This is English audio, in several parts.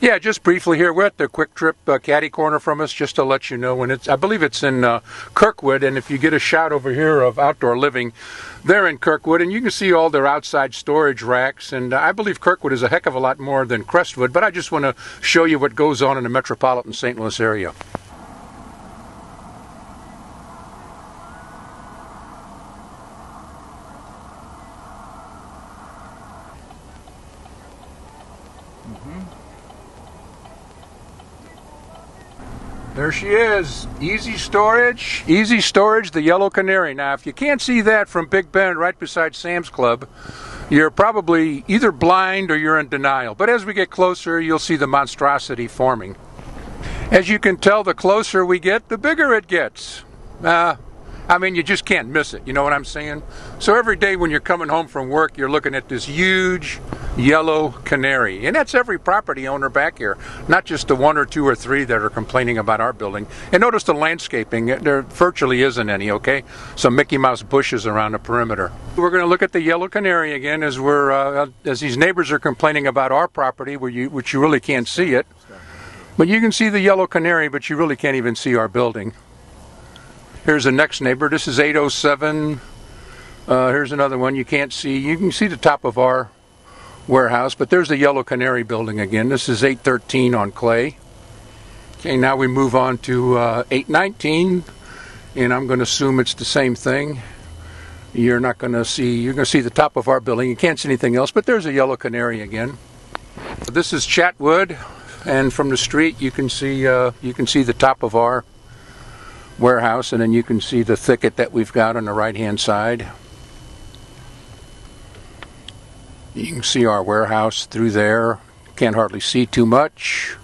Yeah, just briefly here, we're at the Quick Trip caddy corner from us, just to let you know when it's, I believe it's in Kirkwood, and if you get a shot over here of Outdoor Living, they're in Kirkwood, and you can see all their outside storage racks, and I believe Kirkwood is a heck of a lot more than Crestwood, but I just want to show you what goes on in the metropolitan St. Louis area. There she is, Easy Storage, the Yellow Canary. Now, if you can't see that from Big Bend right beside Sam's Club, you're probably either blind or you're in denial. But as we get closer, you'll see the monstrosity forming. As you can tell, the closer we get, the bigger it gets. I mean, you just can't miss it, you know what I'm saying? So every day when you're coming home from work, you're looking at this huge yellow canary. And that's every property owner back here, not just the one or two or three that are complaining about our building. And notice the landscaping, there virtually isn't any, okay? Some Mickey Mouse bushes around the perimeter. We're going to look at the yellow canary again as as these neighbors are complaining about our property, which you really can't see it. But you can see the yellow canary, but you really can't even see our building. Here's the next neighbor. This is 807. Here's another one you can't see. You can see the top of our warehouse, but there's the Yellow Canary building again. This is 813 on Clay. Okay, now we move on to 819, and I'm going to assume it's the same thing. You're going to see the top of our building. You can't see anything else, but there's a Yellow Canary again. This is Chatwood, and from the street you can see the top of our warehouse, and then you can see the thicket that we've got on the right hand side. You can see our warehouse through there. Can't hardly see too much.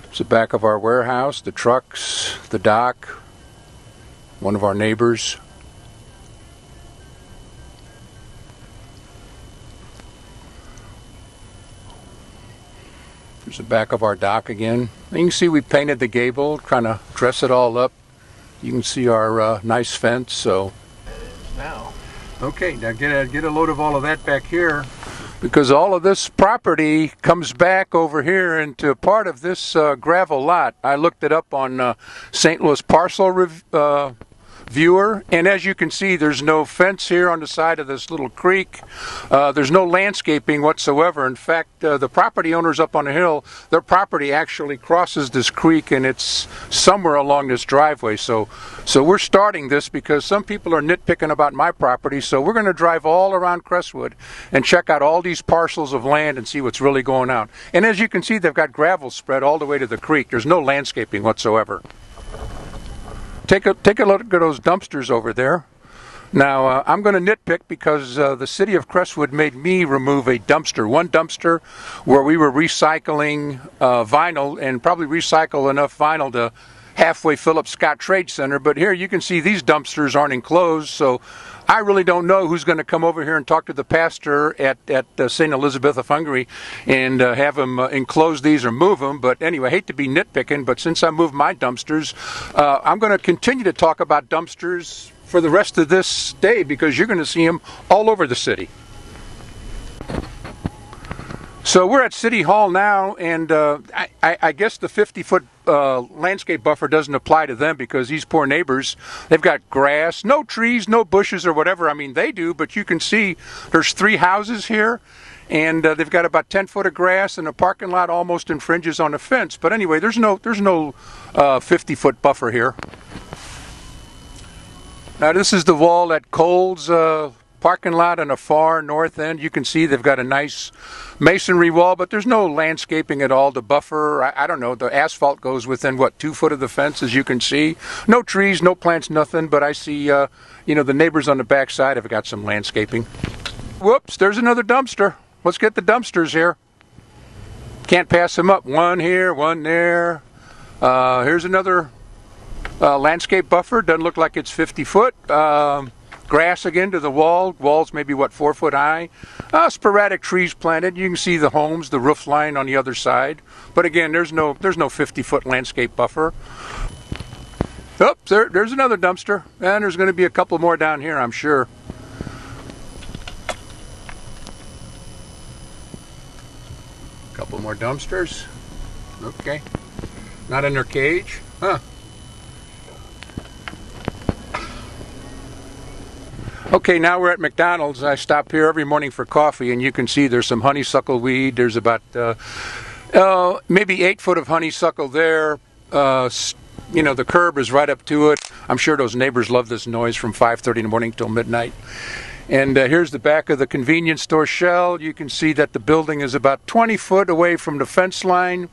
It's the back of our warehouse, the trucks, the dock, one of our neighbors. There's the back of our dock again. You can see we painted the gable, trying to dress it all up. You can see our nice fence. So now, okay, now get a load of all of that back here, because all of this property comes back over here into part of this gravel lot. I looked it up on St. Louis Parcel Viewer, and as you can see, there's no fence here on the side of this little creek. There's no landscaping whatsoever. In fact, the property owners up on the hill, their property actually crosses this creek, and it's somewhere along this driveway. So we're starting this because some people are nitpicking about my property, so we're going to drive all around Crestwood and check out all these parcels of land and see what's really going on. And as you can see, they've got gravel spread all the way to the creek. There's no landscaping whatsoever. Take a look at those dumpsters over there. Now, I'm going to nitpick because the city of Crestwood made me remove a dumpster. One dumpster where we were recycling vinyl, and probably recycle enough vinyl to halfway fill up Scott Trade Center. But here you can see these dumpsters aren't enclosed, so I really don't know who's going to come over here and talk to the pastor at St. Elizabeth of Hungary and have him enclose these or move them. But anyway, I hate to be nitpicking, but since I moved my dumpsters, I'm going to continue to talk about dumpsters for the rest of this day, because you're going to see them all over the city. So we're at City Hall now, and I guess the 50-foot landscape buffer doesn't apply to them, because these poor neighbors, they've got grass, no trees, no bushes or whatever. I mean, they do, but you can see there's 3 houses here, and they've got about 10 foot of grass, and the parking lot almost infringes on the fence. But anyway, there's no 50-foot buffer here. Now this is the wall at Cole's parking lot on the far north end. You can see they've got a nice masonry wall, but there's no landscaping at all to buffer. I don't know, the asphalt goes within, what, 2 foot of the fence, as you can see. No trees, no plants, nothing, but I see, the neighbors on the back side have got some landscaping. Whoops, there's another dumpster. Let's get the dumpsters here. Can't pass them up. One here, one there. Here's another landscape buffer. Doesn't look like it's 50 foot. Grass again to the wall. Wall's maybe, what, 4 foot high. Sporadic trees planted. You can see the homes, the roof line on the other side. But again, there's no 50-foot landscape buffer. Oh, there's another dumpster. And there's going to be a couple more down here, I'm sure. Couple more dumpsters. Okay. Not in their cage. Huh. Okay, now we're at McDonald's. I stop here every morning for coffee, and you can see there's some honeysuckle weed. There's about maybe 8 foot of honeysuckle there. You know, the curb is right up to it. I'm sure those neighbors love this noise from 5:30 in the morning till midnight. And here's the back of the convenience store shell. You can see that the building is about 20 foot away from the fence line.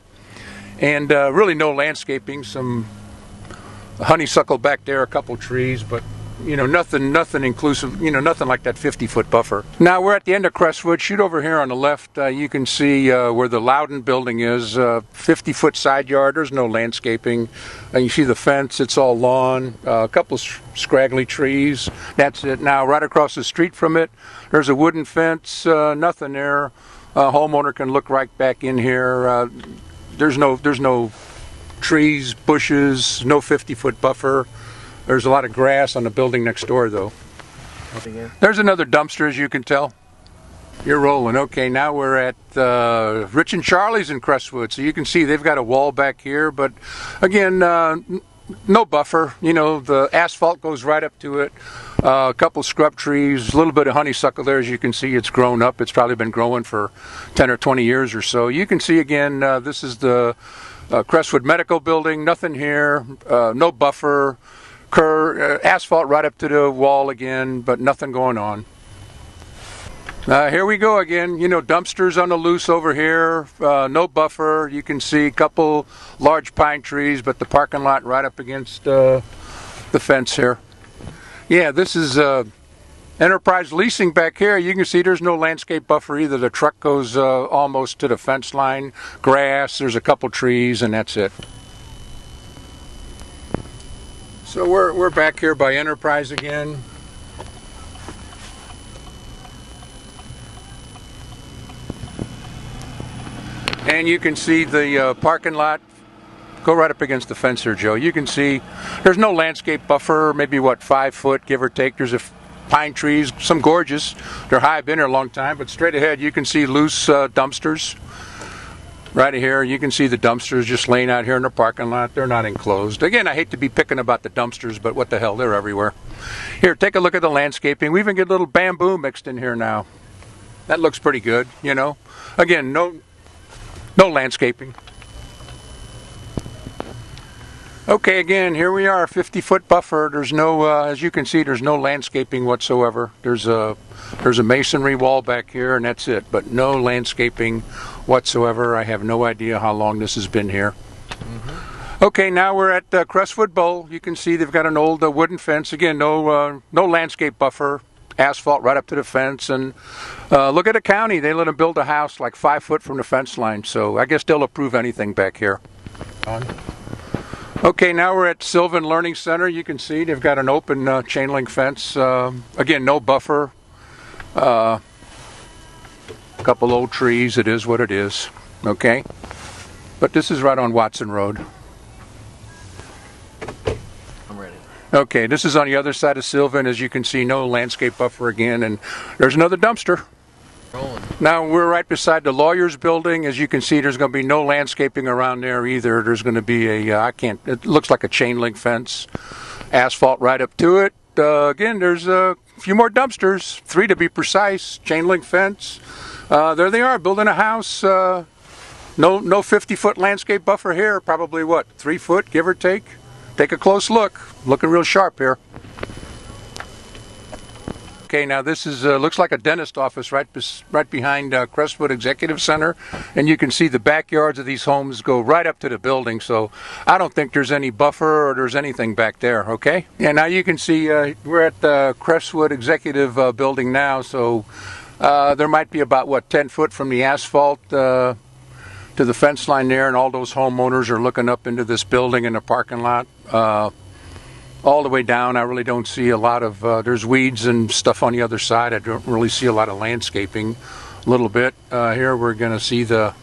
And really no landscaping. Some honeysuckle back there, a couple trees, but you know, nothing inclusive, you know, nothing like that 50-foot buffer. Now we're at the end of Crestwood. Shoot over here on the left. You can see where the Loudon building is. 50-foot side yard. There's no landscaping. You see the fence. It's all lawn. A couple scraggly trees. That's it. Now right across the street from it, there's a wooden fence. Nothing there. A homeowner can look right back in here. There's no trees, bushes, no 50-foot buffer. There's a lot of grass on the building next door, though. There's another dumpster, as you can tell. You're rolling. Okay, now we're at Rich and Charlie's in Crestwood. So you can see they've got a wall back here, but again, no buffer. You know, the asphalt goes right up to it. A couple scrub trees, a little bit of honeysuckle there. As you can see, it's grown up. It's probably been growing for 10 or 20 years or so. You can see again, this is the Crestwood Medical Building. Nothing here. No buffer. Asphalt right up to the wall again, but nothing going on. Here we go again. You know, dumpsters on the loose over here. No buffer. You can see a couple large pine trees, but the parking lot right up against the fence here. Yeah, this is Enterprise Leasing back here. You can see there's no landscape buffer either. The truck goes almost to the fence line. Grass, there's a couple trees, and that's it. So we're back here by Enterprise again. And you can see the parking lot. Go right up against the fence here, Joe. You can see there's no landscape buffer, maybe what, 5 foot, give or take. There's pine trees, some gorgeous. They're high, been here a long time, but straight ahead you can see loose dumpsters. Right here, you can see the dumpsters just laying out here in the parking lot. They're not enclosed. Again, I hate to be picking about the dumpsters, but what the hell, they're everywhere. Here, take a look at the landscaping. We even get a little bamboo mixed in here now. That looks pretty good, you know. Again, no landscaping. Okay, again, here we are, 50-foot buffer. There's no, as you can see, there's no landscaping whatsoever. There's a masonry wall back here, and that's it. But no landscaping whatsoever. I have no idea how long this has been here. Okay, now we're at Crestwood Bowl. You can see they've got an old wooden fence. Again, no landscape buffer. Asphalt right up to the fence. And look at the county. They let them build a house like 5 foot from the fence line. So I guess they'll approve anything back here. Okay, now we're at Sylvan Learning Center. You can see they've got an open chain link fence. Again, no buffer. A couple old trees. It is what it is. Okay, but this is right on Watson Road. I'm ready. Okay, this is on the other side of Sylvan. As you can see, no landscape buffer again, and there's another dumpster. Rolling. Now we're right beside the lawyer's building. As you can see, there's going to be no landscaping around there either. There's going to be it looks like a chain link fence. Asphalt right up to it. Again, there's a few more dumpsters, 3 to be precise. Chain link fence. There they are, building a house. No 50-foot landscape buffer here. Probably what, 3 foot, give or take. Take a close look. Looking real sharp here. Okay, now this is looks like a dentist office right behind Crestwood Executive Center, and you can see the backyards of these homes go right up to the building. So I don't think there's any buffer or there's anything back there. Okay, yeah. Now you can see we're at the Crestwood Executive Building now. So there might be about what, 10 foot from the asphalt to the fence line there, and all those homeowners are looking up into this building in the parking lot. All the way down, I really don't see a lot of, there's weeds and stuff on the other side. I don't really see a lot of landscaping. A little bit. Here we're going to see the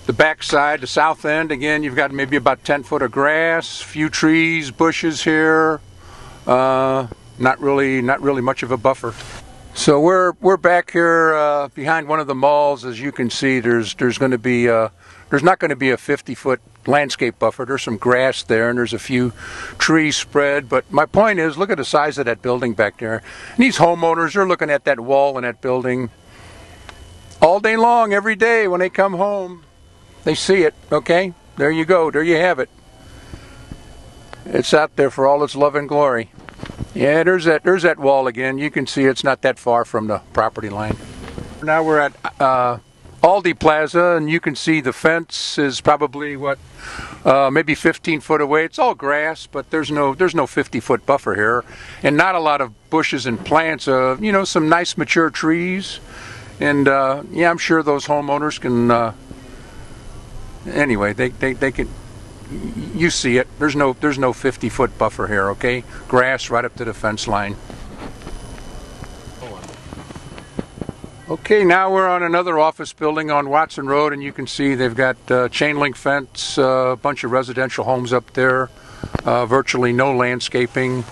back side, the south end. Again, you've got maybe about 10 foot of grass, few trees, bushes here. Not really much of a buffer. So we're back here behind one of the malls. As you can see, there's going to be there's not going to be a 50-foot landscape buffer. There's some grass there, and there's a few trees spread. But my point is, look at the size of that building back there. And these homeowners are looking at that wall in that building all day long, every day when they come home. They see it. Okay, there you go. There you have it. It's out there for all its love and glory. Yeah, there's that wall again. You can see it's not that far from the property line. Now we're at Aldi Plaza, and you can see the fence is probably maybe 15 foot away. It's all grass, but there's no 50-foot buffer here, and not a lot of bushes and plants. You know, some nice mature trees, and yeah, I'm sure those homeowners can. Anyway, they can. You see it. There's no 50-foot buffer here. Okay, grass right up to the fence line. Okay, now we're on another office building on Watson Road, and you can see they've got chain link fence, a bunch of residential homes up there, virtually no landscaping,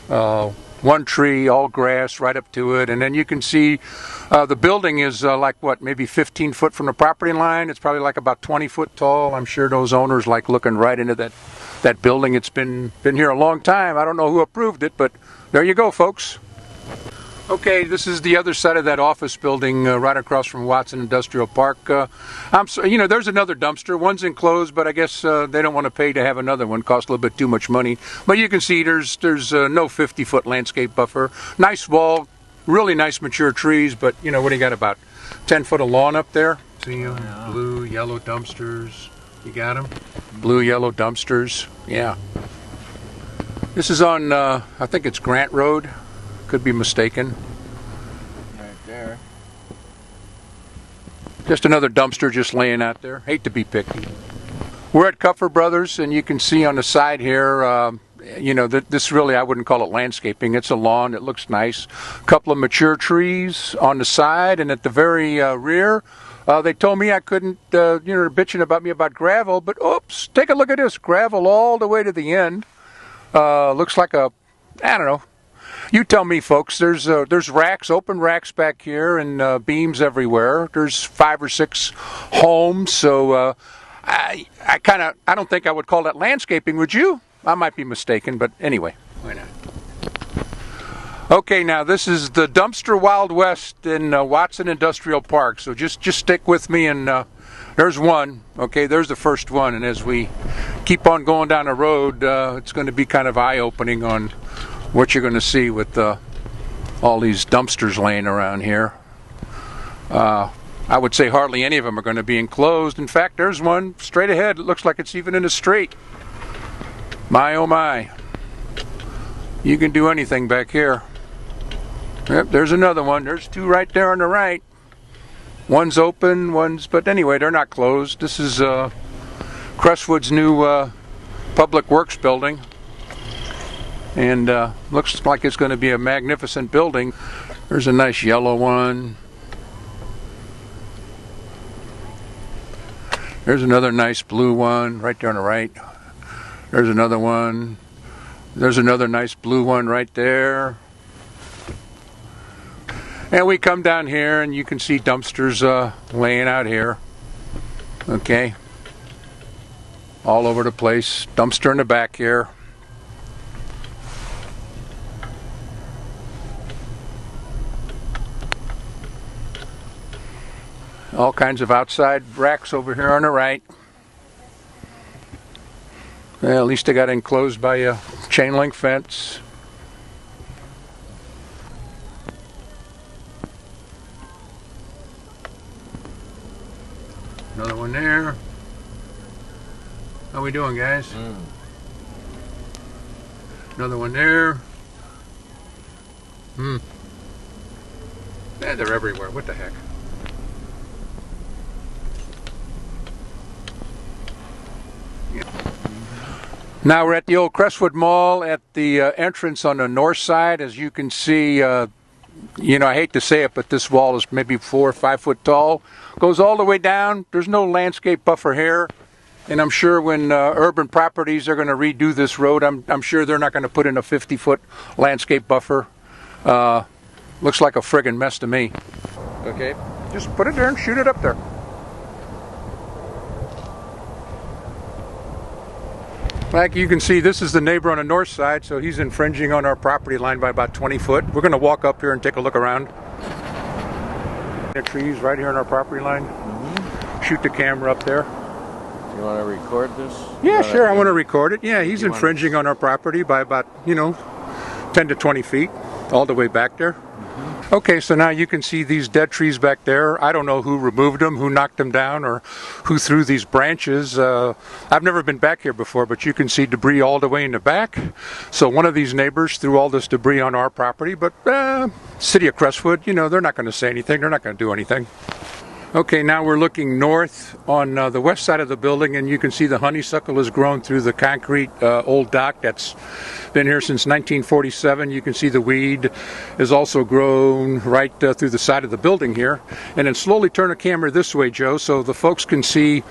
one tree, all grass right up to it, and then you can see the building is like maybe 15 foot from the property line. It's probably like about 20 foot tall. I'm sure those owners like looking right into that building. It's been here a long time. I don't know who approved it, but there you go, folks. Okay, this is the other side of that office building, right across from Watson Industrial Park. You know, there's another dumpster. One's enclosed, but I guess they don't want to pay to have another one. Costs a little bit too much money. But you can see there's no 50-foot landscape buffer. Nice wall, really nice mature trees. But you know, what do you got? About 10 foot of lawn up there. See them? Yeah. Blue, yellow dumpsters. You got them? Blue, yellow dumpsters. Yeah. This is on, I think it's Grant Road. Could be mistaken. Right there. Just another dumpster just laying out there. Hate to be picky. We're at Cuffer Brothers, and you can see on the side here, you know, this really, I wouldn't call it landscaping. It's a lawn. It looks nice. A couple of mature trees on the side, and at the very rear, they told me I couldn't, you know, bitching about me about gravel, but oops, take a look at this. Gravel all the way to the end. Looks like I don't know. You tell me, folks. There's racks, open racks back here, and beams everywhere. There's 5 or 6 homes, so I don't think I would call that landscaping. Would you? I might be mistaken, but anyway, why not? Okay, now this is the dumpster Wild West in Watson Industrial Park. So just stick with me, and there's one. Okay, there's the first one, and as we keep on going down the road, it's going to be kind of eye-opening on what you're going to see with all these dumpsters laying around here. I would say hardly any of them are going to be enclosed. In fact, there's one straight ahead. It looks like it's even in a straight. My oh my. You can do anything back here. Yep, there's another one. There's 2 right there on the right. One's open, but anyway, they're not closed. This is Crestwood's new Public Works building. And looks like it's going to be a magnificent building. There's a nice yellow one. There's another nice blue one right there on the right. There's another one. There's another nice blue one right there. And we come down here, and you can see dumpsters laying out here. Okay. All over the place. Dumpster in the back here. All kinds of outside racks over here on the right. Well, at least they got enclosed by a chain link fence. Another one there. How we doing, guys? Another one there. Yeah, they're everywhere. What the heck? Now we're at the old Crestwood Mall at the entrance on the north side. As you can see, you know, I hate to say it, but this wall is maybe 4 or 5 foot tall. Goes all the way down. There's no landscape buffer here. And I'm sure when Urban Properties are going to redo this road, I'm sure they're not going to put in a 50-foot landscape buffer. Looks like a friggin' mess to me. Okay. Just put it there and shoot it up there. Like you can see, this is the neighbor on the north side, so he's infringing on our property line by about 20 foot. We're going to walk up here and take a look around. The trees right here on our property line. Shoot the camera up there. You want to record this? Yeah, sure, I want to record it. Yeah, he's infringing on our property by about, 10 to 20 feet, all the way back there. Okay, so now you can see these dead trees back there. I don't know who removed them, who knocked them down, or who threw these branches. I've never been back here before, but you can see debris all the way in the back. So one of these neighbors threw all this debris on our property, but City of Crestwood, they're not going to say anything. They're not going to do anything. Okay, now we're looking north on the west side of the building, and you can see the honeysuckle has grown through the concrete old dock that's been here since 1947. You can see the weed has also grown right through the side of the building here. And then slowly turn the camera this way, Joe, so the folks can see.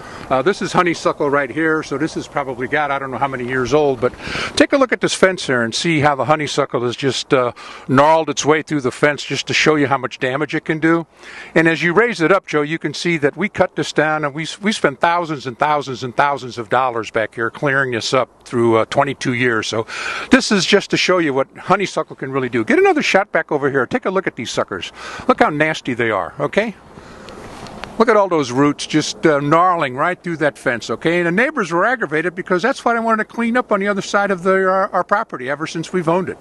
This is honeysuckle right here, so this has probably got, I don't know how many years old, but take a look at this fence here and see how the honeysuckle has just gnarled its way through the fence just to show you how much damage it can do. And as you raise it up, Joe, you can see that we cut this down, and we spent thousands and thousands and thousands of dollars back here clearing this up through 22 years. So this is just to show you what honeysuckle can really do. Get another shot back over here. Take a look at these suckers. Look how nasty they are, okay? Look at all those roots just gnarling right through that fence, okay? And the neighbors were aggravated because that's what I wanted to clean up on the other side of our property ever since we've owned it.